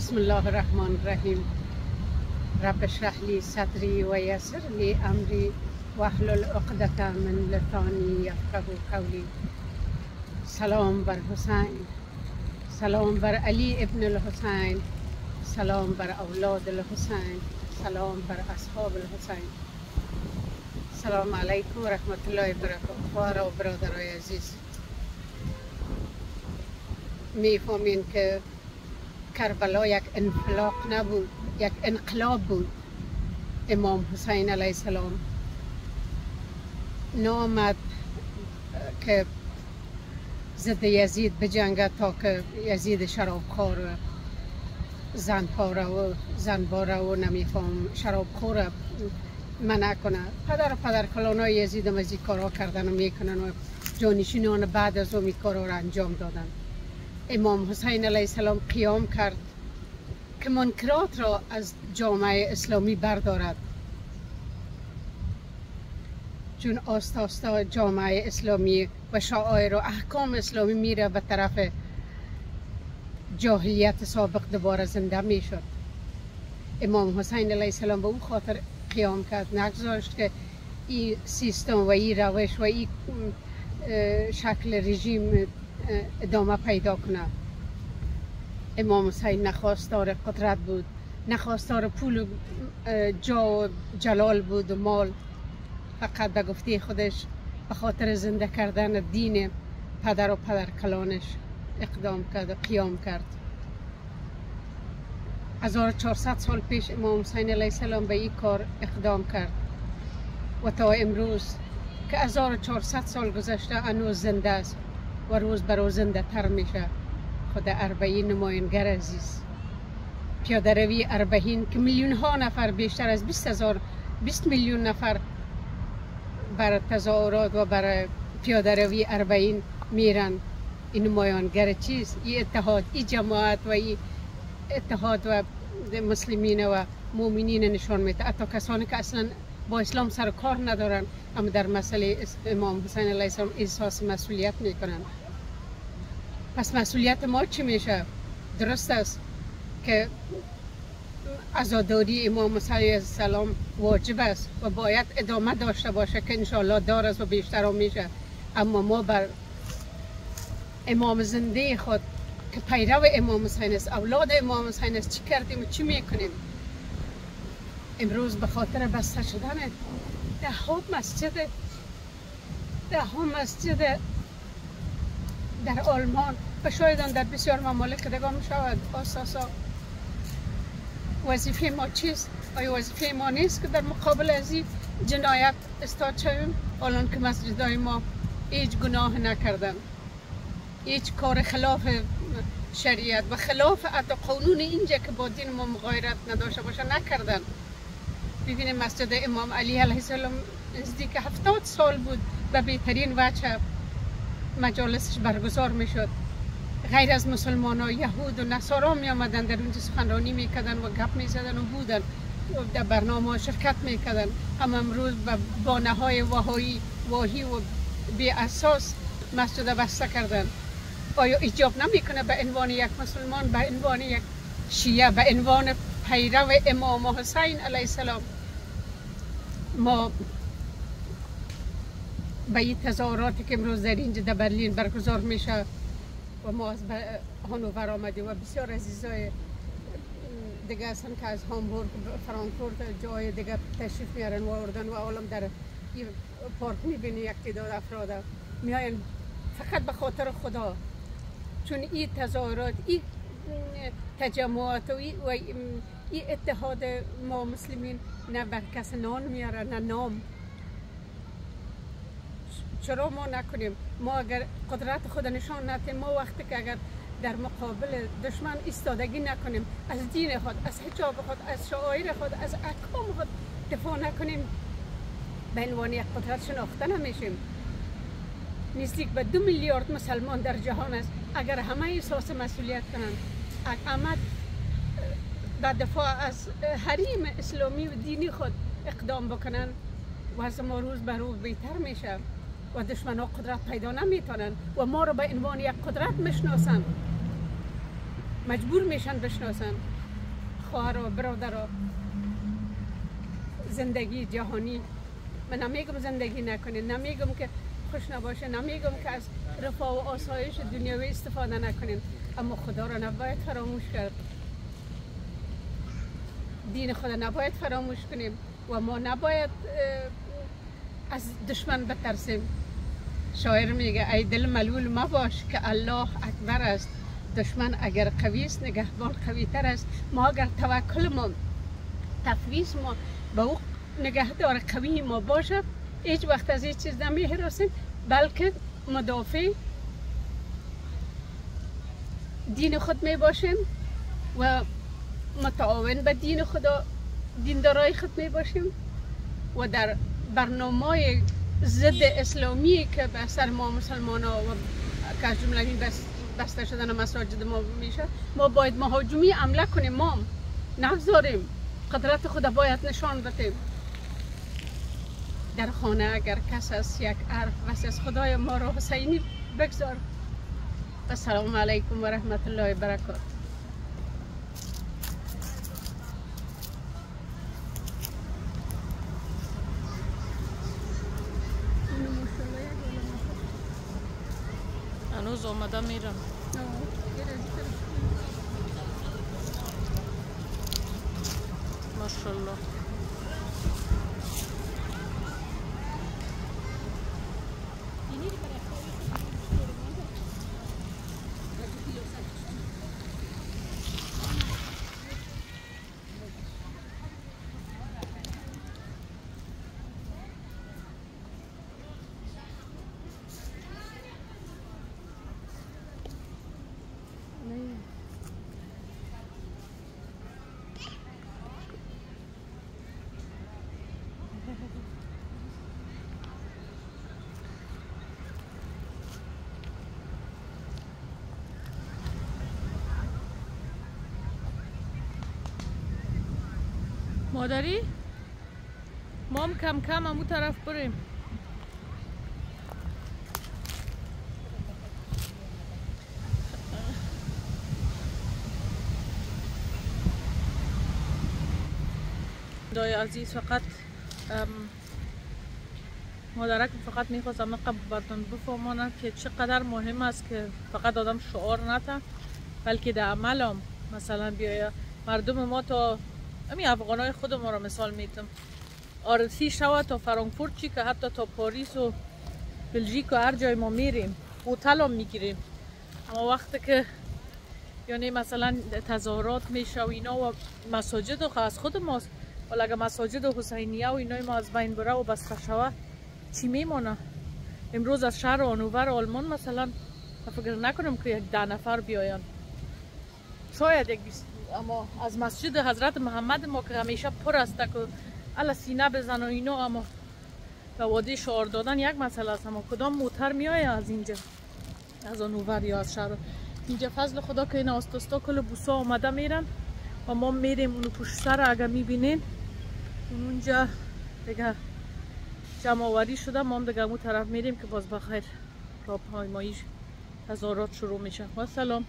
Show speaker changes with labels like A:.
A: بسم الله الرحمن الرحیم. رب اشرح لی صدری و یسر لی امری واحلل عقدة من لسانی یفقهوا قولی. سلام بر حسین، سلام بر علی ابن الحسین، سلام بر اولاد الحسین، سلام بر اصحاب الحسین. سلام علیکم و رحمت الله و برکاته. خواهر و برادرای عزیز، میفهمین که کربلا یک انفلاق نبود، یک انقلاب بود. امام حسین علیه السلام نامد که ضد یزید بجنگد تا که یزید شرابخوار و زنپاره و زنباره و نمیفهم شرابخور منع کنه. پدر کلانای یزید هم از این کارها کردن و میکنن و جانشینان بعد از اون این کارها را انجام دادن. امام حسین علیه السلام قیام کرد که منکرات را از جامعه اسلامی بردارد، چون آستا جامعه اسلامی و شعائر و احکام اسلامی میره به طرف جاهلیت سابق دوباره زنده میشد. امام حسین علیه السلام به اون خاطر قیام کرد، نگذاشت که این سیستم و این روش و این شکل رژیم ادامه پیدا کنه. امام حسین نخواستار قدرت بود، نخواستار پول و جا و جلال بود و مال. فقط به گفته خودش به خاطر زنده کردن دین پدر و پدرکلانش اقدام کرد و قیام کرد. 1400 سال پیش امام حسین علیه السلام به این کار اقدام کرد و تا امروز که 1400 سال گذشته هنوز زنده است و روز به روز زنده تر میشه. خود اربعین نمایانگر عزیز، پیاده روی اربعین که میلیون ها نفر، بیشتر از 20 میلیون نفر بر تظاهرات و بر پیاده روی اربعین میرن. این نمایانگر چیست؟ این اتحاد، این جماعت و این اتحاد و مسلمین و مؤمنین نشان میده. حتی کسانی که اصلا با اسلام سر و کار ندارن اما در مسئله امام حسین علیه السلام احساس مسئولیت میکنن. پس مسئولیت ما چی میشه؟ درست است که عزاداری امام حسین علیه السلام واجب است و باید ادامه داشته باشه که انشاءالله دار است و بیشتر هم میشه. اما ما بر امام زنده خود که پیرو امام حسین است، اولاد امام حسین است، چی کردیم و چی میکنیم؟ امروز به خاطر بسته شدن ده ها مسجد در آلمان و شاید در بسیار ممالک دیگه می شود اساسا وظیفه ما چیست؟ آیا وظیفه ما نیست که در مقابل از این جنایت استاد شویم؟ الان که مسجدهای ما هیچ گناه نکردن، هیچ کار خلاف شریعت و خلاف حتی قانون اینجا که با دین ما مغایرت نداشته باشه نکردن. ببینید مسجد امام علی علیه السلام نزدیک 70 سال بود و بهترین وجه مجالسش برگزار می شد. غیر از مسلمان ها، یهود و نصارا می آمدن در اونجا سخنرانی می کردن و گپ می زدن و بودن در برنامه شرکت می کردن. هم امروز به بانه های واهی و بی اساس مسجد بسته کردن. آیا ایجاب نمی کنه به عنوان یک مسلمان، به عنوان یک شیعه، به عنوان پیرو امام حسین علیه السلام ما به این تظاهراتی که امروز در اینجا در برلین برگزار میشه و ما از هانوور آمدیم و بسیار عزیزای دیگه هستن که از هامبورگ، فرانکفورت، جای دیگه تشریف میارن و اردن و عالم در این پارک میبینی یک تعداد افراد میاین فقط به خاطر خدا. چون این تظاهرات، این تجمعات و این اتحاد ما مسلمین نه بر کس نان میاره نه نام. چرا ما نکنیم؟ ما اگر قدرت خود نشان ندهیم، ما وقتی که اگر در مقابل دشمن ایستادگی نکنیم، از دین خود، از حجاب خود، از شعائر خود، از احکام خود دفاع نکنیم، به عنوان یک قدرت شناخته نمیشیم. نزدیک به 2 میلیارد مسلمان در جهان است. اگر همه احساس مسئولیت کنند، همه به دفاع از حریم اسلامی و دینی خود اقدام بکنن، وضع ما روز به روز بهتر میشه و دشمن ها قدرت پیدا نمیتونن و ما رو به عنوان یک قدرت میشناسن. مجبور میشن بشناسن خواهر و برادر و زندگی جهانی. من نمیگم زندگی نکنین، نمیگم که خوش نباشه، نمیگم که از رفاه و آسایش دنیوی استفاده نکنین، اما خدا را نباید فراموش کرد. دین خدا نباید فراموش کنیم و ما نباید از دشمن بترسیم. شاعر میگه ای دل ملول مباش که الله اکبر است. دشمن اگر قوی است نگهبان قوی تر است. ما اگر توکل ما تفویض ما به او نگهدار قوی ما باشه، هیچ وقت از هیچ چیز نمی‌هراسیم، بلکه مدافع دین خود می باشیم و متعاون به دین خدا، دیندارای خود می باشیم و در برنامه ضد اسلامی که به سر ما مسلمان ها و که از جمله بسته شدن مساجد ما میشه، ما باید مهاجمی عمله کنیم، ما نگذاریم. قدرت خدا باید نشان بدیم. در خانه اگر کس از یک حرف واسه از خدای ما را حسینی بگذار. السلام علیکم و رحمت الله و برکاته.
B: هنوز آمده میرم. ماشاءالله. مادری؟ ما هم کم کم همون طرف بریم. دای عزیز فقط مادرک فقط میخواستم قبل براتون بفهمانم که چقدر مهم است که فقط آدم شعار نته، بلکه در عمل هم مثلا بیاید. مردم ما تا همین افغانای خود ما را مثال میتم آرسی شود تا فرانکفورت چی که حتی تا پاریس و بلژیک و هر جای ما میریم هتل هم میگیریم، اما وقتی که یعنی مثلا تظاهرات میشه و اینا و مساجد و از خود ماست، ولی اگه مساجد و حسینیه و اینای ما از بین بره و بسته شود چی میمونه؟ امروز از شهر آنوور آلمان مثلا فکر نکنم که یک 10 نفر بیاین، شاید یک 20، اما از مسجد حضرت محمد ما که همیشه پر است که الا سینه بزن و اینا، اما به وادی شعار دادن یک مسئله است. اما کدام موتر میایه از اینجا از آنوور یا از شهر اینجا؟ فضل خدا که این آستاستا کل بوسا آمده میرن و ما میریم اونو پشت سر. اگر میبینین اونجا دیگه جمع آوری شده، ما هم دیگه اون طرف میریم که باز بخیر راهپیمایی تظاهرات شروع میشه. و سلام.